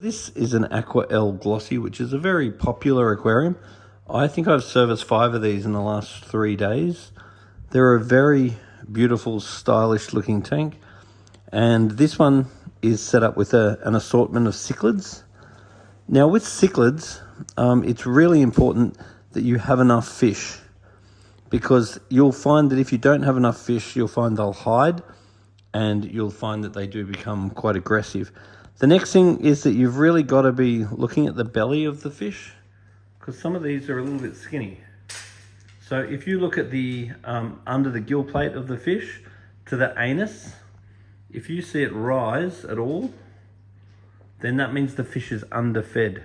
This is an Aquael Glossy, which is a very popular aquarium. I think I've serviced 5 of these in the last 3 days. They're a very beautiful, stylish looking tank. And this one is set up with an assortment of cichlids. Now with cichlids, it's really important that you have enough fish, because you'll find that if you don't have enough fish, you'll find they'll hide, and you'll find that they do become quite aggressive. The next thing is that you've really got to be looking at the belly of the fish, because some of these are a little bit skinny. So if you look at the under the gill plate of the fish to the anus, if you see it rise at all, then that means the fish is underfed.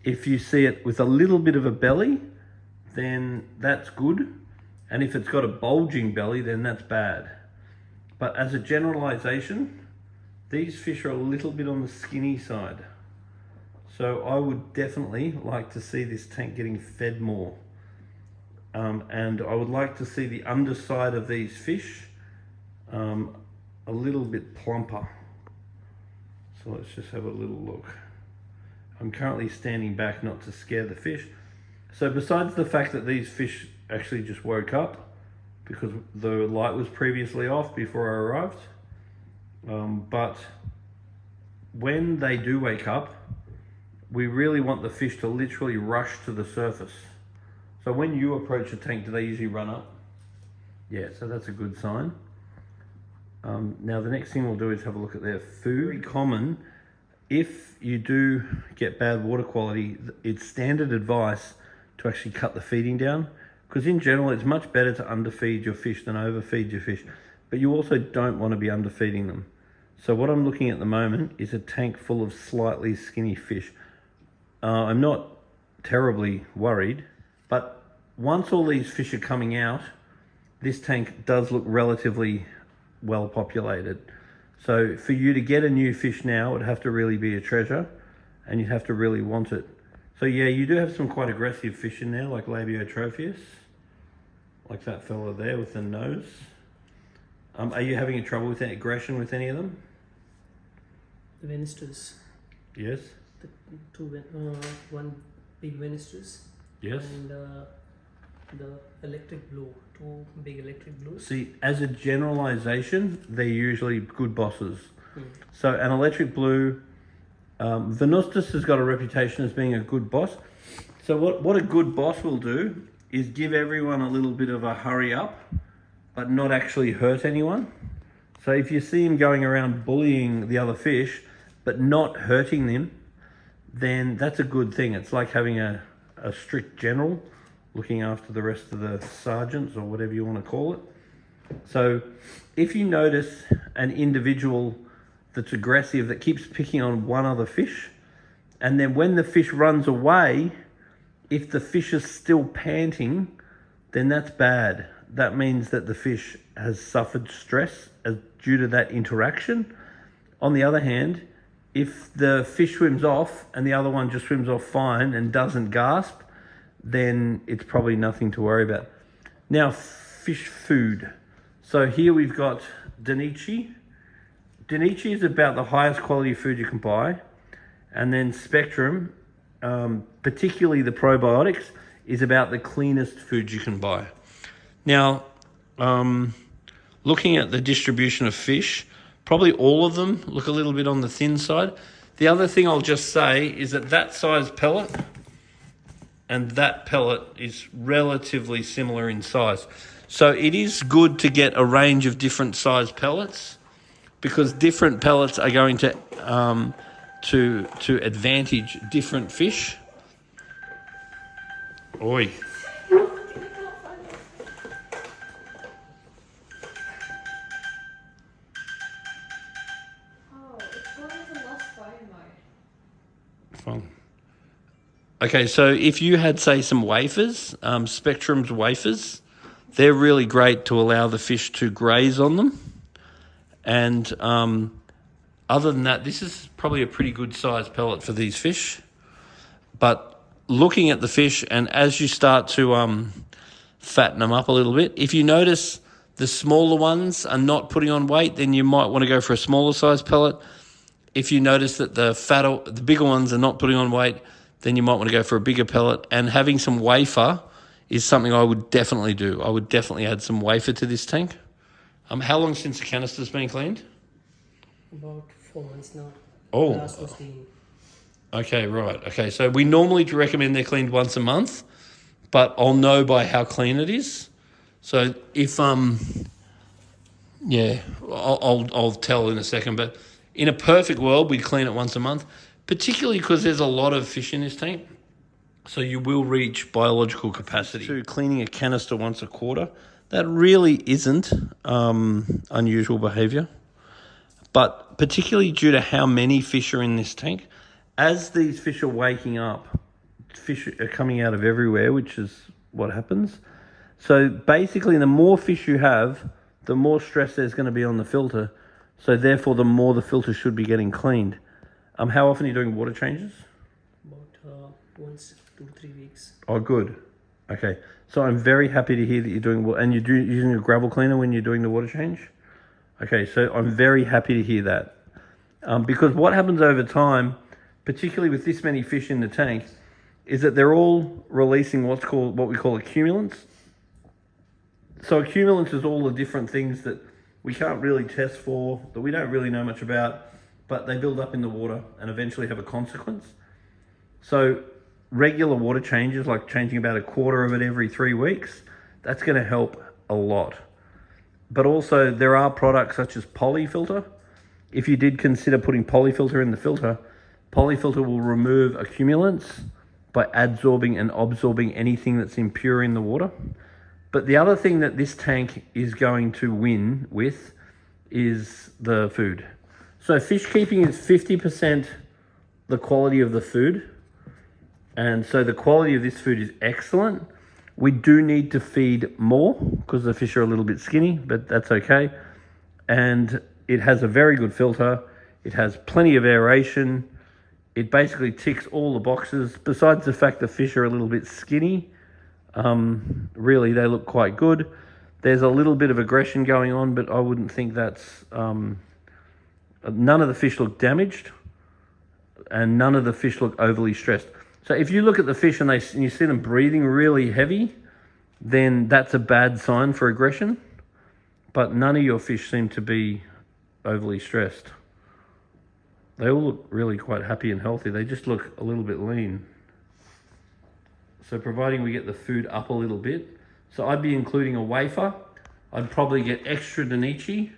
If you see it with a little bit of a belly, then that's good. And if it's got a bulging belly, then that's bad. But as a generalization, these fish are a little bit on the skinny side. So I would definitely like to see this tank getting fed more. And I would like to see the underside of these fish a little bit plumper. So let's just have a little look. I'm currently standing back not to scare the fish. So besides the fact that these fish actually just woke up because the light was previously off before I arrived, but when they do wake up, we really want the fish to literally rush to the surface. So when you approach the tank, do they usually run up? Yeah, so that's a good sign. Now the next thing we'll do is have a look at their food. Very common, if you do get bad water quality, it's standard advice to actually cut the feeding down, because in general it's much better to underfeed your fish than overfeed your fish. But you also don't want to be underfeeding them. So what I'm looking at the moment is a tank full of slightly skinny fish. I'm not terribly worried, but once all these fish are coming out, this tank does look relatively well populated. So for you to get a new fish now, it'd have to really be a treasure, and you'd have to really want it. So yeah, you do have some quite aggressive fish in there, like Labiotropheus, like that fella there with the nose. Are you having trouble with any aggression with any of them? The venisters. Yes. The one big venisters. Yes. And the electric blue, 2 big electric blues. See, as a generalization, they're usually good bosses. So an electric blue, Venustus has got a reputation as being a good boss. So what a good boss will do is give everyone a little bit of a hurry up, but not actually hurt anyone. So if you see him going around bullying the other fish, but not hurting them, then that's a good thing. It's like having a strict general looking after the rest of the sergeants, or whatever you want to call it. So if you notice an individual that's aggressive, that keeps picking on one other fish, and then when the fish runs away, if the fish is still panting, then that's bad. That means that the fish has suffered stress due to that interaction. On the other hand, if the fish swims off and the other one just swims off fine and doesn't gasp, then it's probably nothing to worry about. Now, fish food. So here we've got Danichi. Danichi is about the highest quality food you can buy. And then Spectrum, particularly the probiotics, is about the cleanest food you can buy. Now, looking at the distribution of fish, probably all of them look a little bit on the thin side. The other thing I'll just say is that size pellet and that pellet is relatively similar in size. So it is good to get a range of different size pellets, because different pellets are going to advantage different fish. Oi. Fine. Okay, so if you had, say, some wafers, Spectrum's wafers, they're really great to allow the fish to graze on them. And other than that, this is probably a pretty good size pellet for these fish. But looking at the fish, and as you start to fatten them up a little bit, if you notice the smaller ones are not putting on weight, then you might want to go for a smaller size pellet. If you notice that the bigger ones are not putting on weight, then you might want to go for a bigger pellet. And having some wafer is something I would definitely do. I would definitely add some wafer to this tank. How long since the canister's been cleaned? About 4 months now. Oh. Last was clean. Okay, right. Okay, so we normally recommend they're cleaned once a month, but I'll know by how clean it is. So if yeah, I'll tell in a second. But in a perfect world, we'd clean it once a month, particularly because there's a lot of fish in this tank. So you will reach biological capacity. So cleaning a canister once a quarter, that really isn't unusual behaviour. But particularly due to how many fish are in this tank, as these fish are waking up, fish are coming out of everywhere, which is what happens. So basically, the more fish you have, the more stress there's going to be on the filter. So therefore, the more the filter should be getting cleaned. How often are you doing water changes? About once 2-3 weeks. Oh, good. Okay. So I'm very happy to hear that you're doing, and you're using a gravel cleaner when you're doing the water change? Okay, so I'm very happy to hear that. Because what happens over time, particularly with this many fish in the tank, is that they're all releasing what we call accumulants. So accumulants is all the different things that we can't really test for, that we don't really know much about, but they build up in the water and eventually have a consequence. So regular water changes, like changing about a quarter of it every 3 weeks, that's going to help a lot. But also there are products such as polyfilter. If you did consider putting polyfilter in the filter, polyfilter will remove accumulants by adsorbing and absorbing anything that's impure in the water. But the other thing that this tank is going to win with is the food. So fish keeping is 50% the quality of the food. And so the quality of this food is excellent. We do need to feed more because the fish are a little bit skinny, but that's okay. And it has a very good filter. It has plenty of aeration. It basically ticks all the boxes. Besides the fact the fish are a little bit skinny, really they look quite good. There's a little bit of aggression going on, but I wouldn't think that's... none of the fish look damaged, and none of the fish look overly stressed. So if you look at the fish and you see them breathing really heavy, then that's a bad sign for aggression. But none of your fish seem to be overly stressed. They all look really quite happy and healthy. They just look a little bit lean. So providing we get the food up a little bit. So I'd be including a wafer. I'd probably get extra Danichi,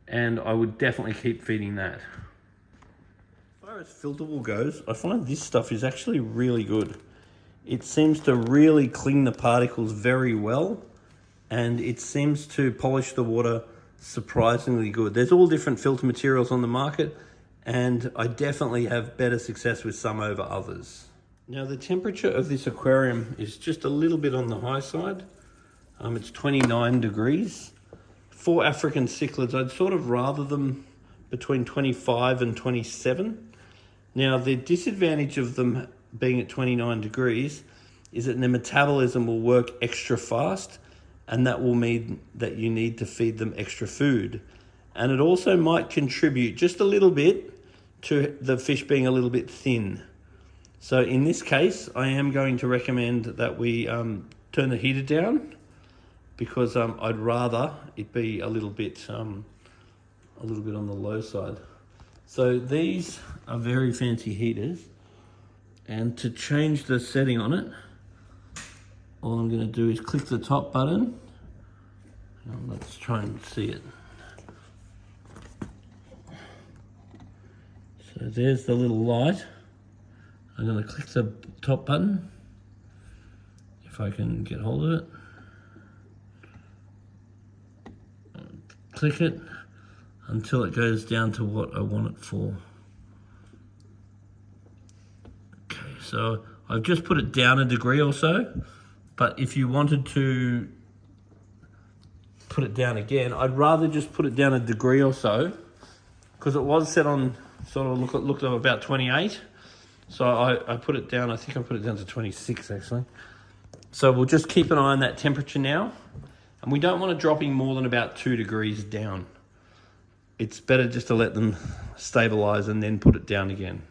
and I would definitely keep feeding that. As far as filterable goes, I find this stuff is actually really good. It seems to really clean the particles very well, and it seems to polish the water surprisingly good. There's all different filter materials on the market, and I definitely have better success with some over others. Now the temperature of this aquarium is just a little bit on the high side. It's 29 degrees. For African cichlids, I'd sort of rather them between 25 and 27. Now the disadvantage of them being at 29 degrees is that their metabolism will work extra fast, and that will mean that you need to feed them extra food. And it also might contribute just a little bit to the fish being a little bit thin. So in this case, I am going to recommend that we turn the heater down, because I'd rather it be a little bit on the low side. So these are very fancy heaters, and to change the setting on it, all I'm going to do is click the top button. Let's try and see it. So there's the little light. I'm going to click the top button, if I can get hold of it. Click it until it goes down to what I want it for. Okay, so I've just put it down a degree or so, but if you wanted to put it down again, I'd rather just put it down a degree or so, because it was set on sort of looked at about 28. So I put it down, I think I put it down to 26 actually. So we'll just keep an eye on that temperature now. And we don't want it dropping more than about 2 degrees down. it's better just to let them stabilize and then put it down again.